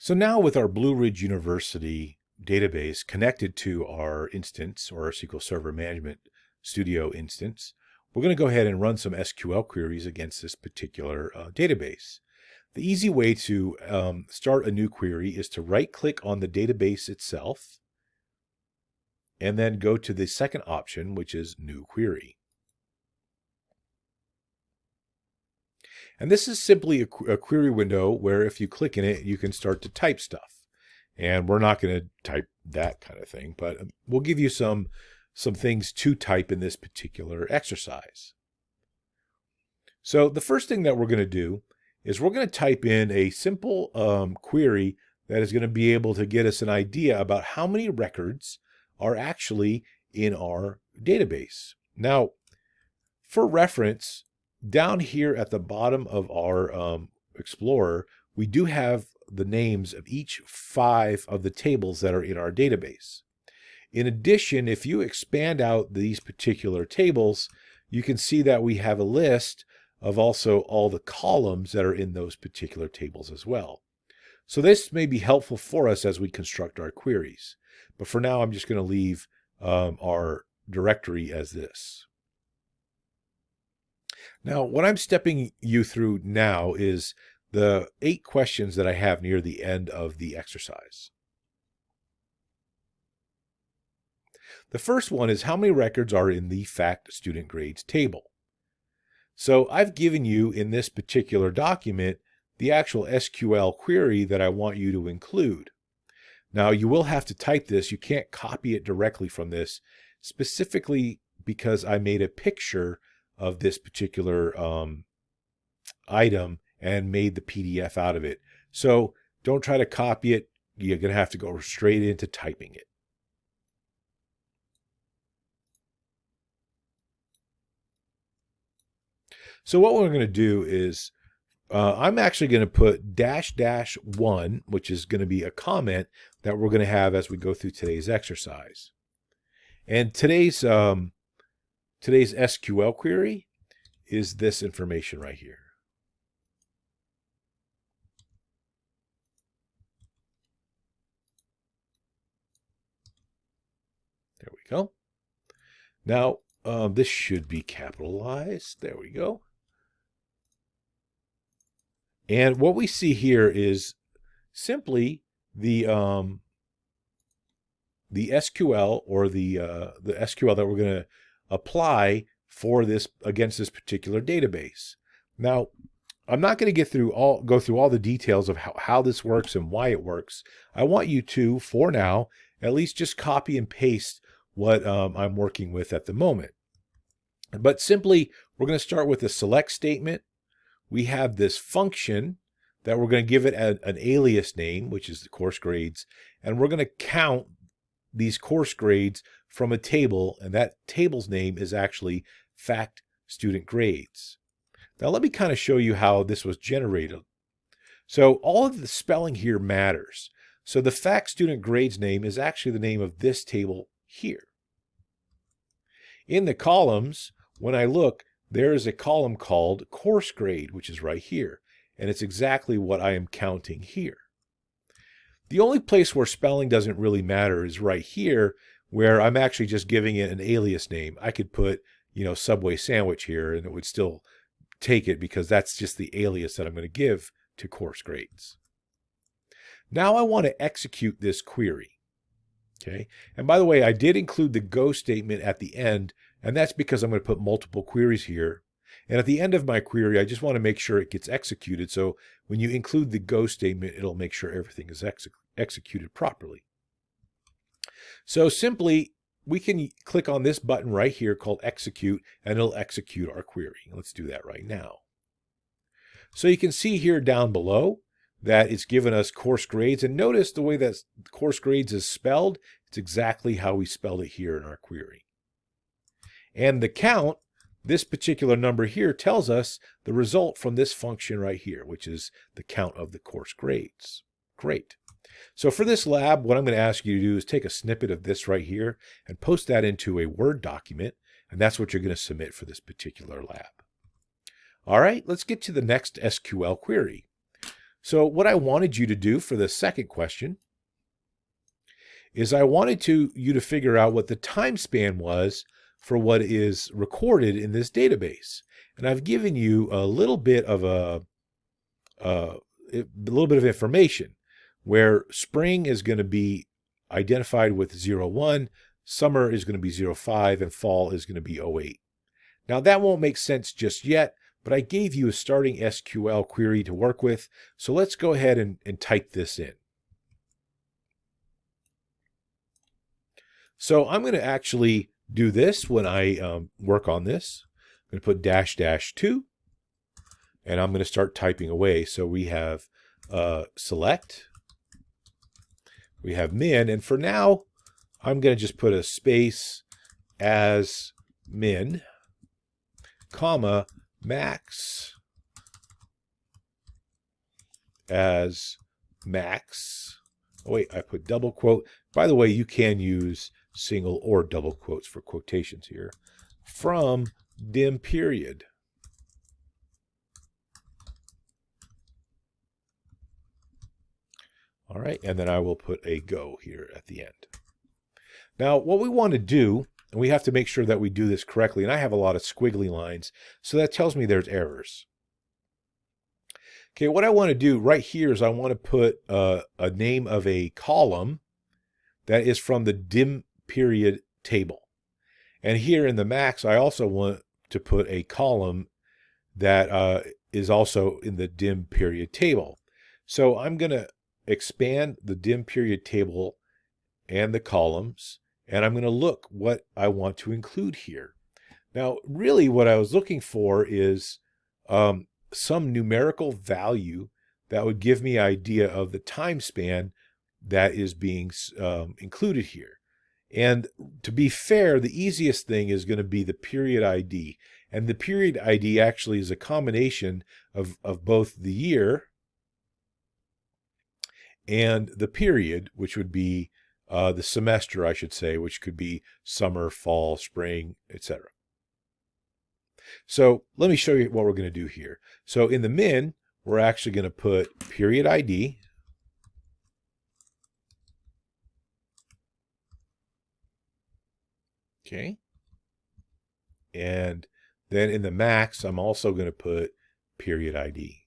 So now with our Blue Ridge University database connected to our instance or our SQL Server Management Studio instance, we're going to go ahead and run some SQL queries against this particular database. The easy way to start a new query is to right-click on the database itself and then go to the second option, which is New Query. And this is simply a query window where if you click in it, you can start to type stuff. And we're not going to type that kind of thing, but we'll give you some things to type in this particular exercise. So the first thing that we're going to do is we're going to type in a simple query that is going to be able to get us an idea about how many records are actually in our database. Now, for reference, down here at the bottom of our Explorer, we do have the names of each 5 of the tables that are in our database. In addition, if you expand out these particular tables, you can see that we have a list of also all the columns that are in those particular tables as well. So this may be helpful for us as we construct our queries. But for now, I'm just going to leave our directory as this. Now, what I'm stepping you through now is the 8 questions that I have near the end of the exercise. The first one is how many records are in the fact student grades table. So I've given you in this particular document the actual SQL query that I want you to include. Now, you will have to type this. You can't copy it directly from this, specifically because I made a picture of this particular item and made the PDF out of it. So don't try to copy it. You're going to have to go straight into typing it. So what we're going to do is I'm actually going to put --1, which is going to be a comment that we're going to have as we go through today's exercise. And today's SQL query is this information right here. There we go. Now, this should be capitalized. There we go. And what we see here is simply the SQL or the SQL that we're going to apply for this against this particular database. Now, I'm not going to go through all the details of how this works and why it works. I want you to, for now, at least just copy and paste what I'm working with at the moment. But simply, we're going to start with a select statement. We have this function that we're going to give it an alias name, which is the course grades, and we're going to count these course grades from a table, and that table's name is actually fact student grades. Now let me kind of show you how this was generated. So all of the spelling here matters. So the fact student grades name is actually the name of this table here. In the columns, when I look, there is a column called course grade, which is right here, and it's exactly what I am counting here. The only place where spelling doesn't really matter is right here, where I'm actually just giving it an alias name. I could put, Subway sandwich here, and it would still take it because that's just the alias that I'm going to give to course grades. Now I want to execute this query. Okay, and by the way, I did include the go statement at the end, and that's because I'm going to put multiple queries here. And at the end of my query, I just want to make sure it gets executed. So when you include the go statement, it'll make sure everything is executed properly. So simply, we can click on this button right here called execute, and it'll execute our query. Let's do that right now. So you can see here down below that it's given us course grades, and notice the way that course grades is spelled. It's exactly how we spelled it here in our query. And the count, this particular number here, tells us the result from this function right here, which is the count of the course grades. Great. So for this lab, what I'm going to ask you to do is take a snippet of this right here and post that into a Word document, and that's what you're going to submit for this particular lab. All right, let's get to the next SQL query. So what I wanted you to do for the second question is I wanted you to figure out what the time span was for what is recorded in this database. And I've given you a little bit of information where spring is going to be identified with 01, summer is going to be 05, and fall is going to be 08. Now that won't make sense just yet, but I gave you a starting SQL query to work with. So let's go ahead and type this in. So I'm going to actually do this when I work on this. I'm going to put --2, and I'm going to start typing away. So we have select, we have min, and for now, I'm going to just put a space as min, comma, max as max. Oh wait, I put double quote. By the way, you can use single or double quotes for quotations here. From dim period. All right, and then I will put a go here at the end. Now, what we want to do, and we have to make sure that we do this correctly, and I have a lot of squiggly lines, so that tells me there's errors. Okay, what I want to do right here is I want to put a name of a column that is from the dim period table. And here in the max, I also want to put a column that is also in the dim period table. So I'm going to expand the dim period table and the columns, and I'm going to look what I want to include here. Now, really what I was looking for is some numerical value that would give me an idea of the time span that is being included here. And to be fair, the easiest thing is going to be the period ID. And the period ID actually is a combination of both the year and the period, which would be the semester, I should say, which could be summer, fall, spring, etc. So let me show you what we're going to do here. So in the min, we're actually going to put period ID. Okay. And then in the max, I'm also going to put period ID.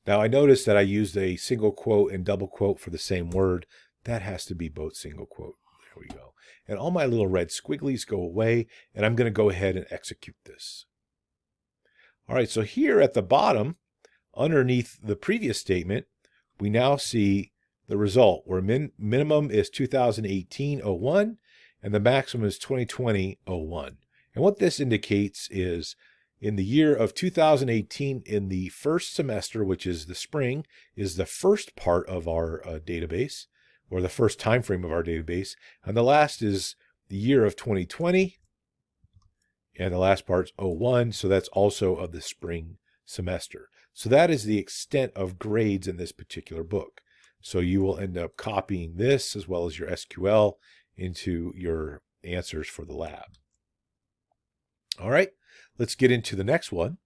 Now I noticed that I used a single quote and double quote for the same word. That has to be both single quote. There we go. And all my little red squigglies go away, and I'm going to go ahead and execute this. All right, so here at the bottom, underneath the previous statement, we now see the result where minimum is 2018-01 and the maximum is 2020-01. And what this indicates is in the year of 2018, in the first semester, which is the spring, is the first part of our database, or the first time frame of our database, and the last is the year of 2020, and the last part's 01, so that's also of the spring semester. So that is the extent of grades in this particular book. So you will end up copying this as well as your SQL into your answers for the lab. All right, let's get into the next one.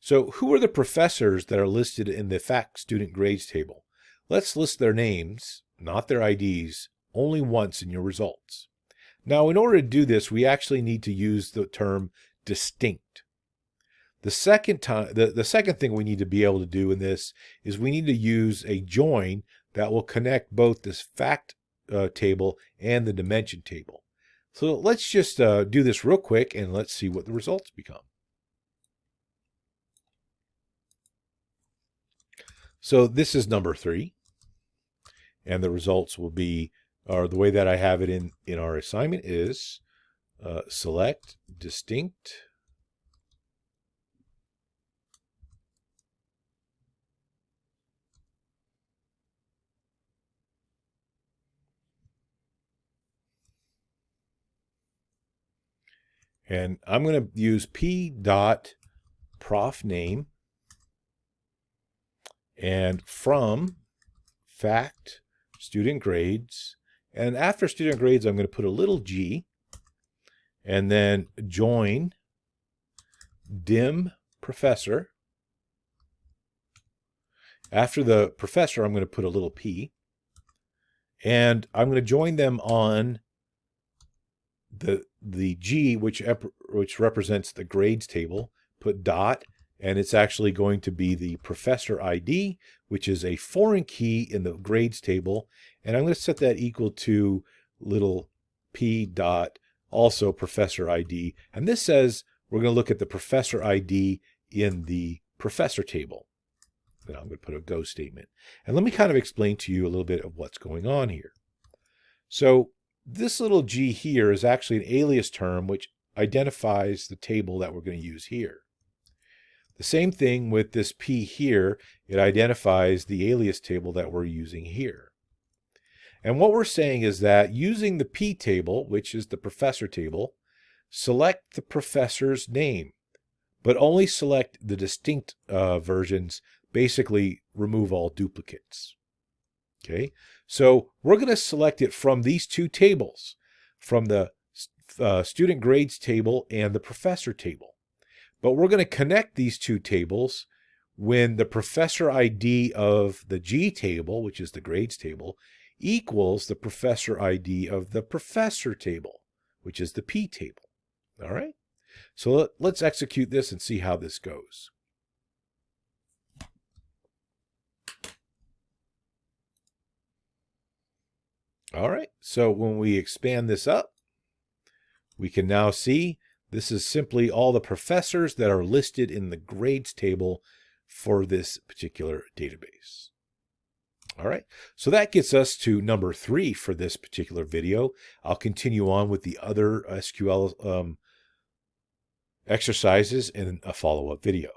So who are the professors that are listed in the fact student grades table? Let's list their names, not their IDs, only once in your results. Now, in order to do this, we actually need to use the term distinct. The second thing we need to be able to do in this is we need to use a join that will connect both this fact table and the dimension table. So let's just do this real quick and let's see what the results become. So this is number 3, and the results will be, or the way that I have it in our assignment is select distinct and I'm going to use p.prof name and from fact student grades, And after student grades, I'm going to put a little g, and then join dim professor. After the professor, I'm going to put a little p, and I'm going to join them on the G, which represents the grades table, put dot, and it's actually going to be the professor ID, which is a foreign key in the grades table, and I'm going to set that equal to little p dot, also professor ID, and this says we're going to look at the professor ID in the professor table. Then I'm going to put a go statement. And let me kind of explain to you a little bit of what's going on here. So this little g here is actually an alias term which identifies the table that we're going to use here. The same thing with this p here, it identifies the alias table that we're using here. And what we're saying is that using the p table, which is the professor table, select the professor's name, but only select the distinct versions, basically remove all duplicates. Okay, so we're going to select it from these two tables, from the student grades table and the professor table. But we're going to connect these two tables when the professor ID of the G table, which is the grades table, equals the professor ID of the professor table, which is the P table. All right, so let's execute this and see how this goes. All right, so when we expand this up, we can now see this is simply all the professors that are listed in the grades table for this particular database. All right, so that gets us to number 3 for this particular video. I'll continue on with the other SQL exercises in a follow-up video.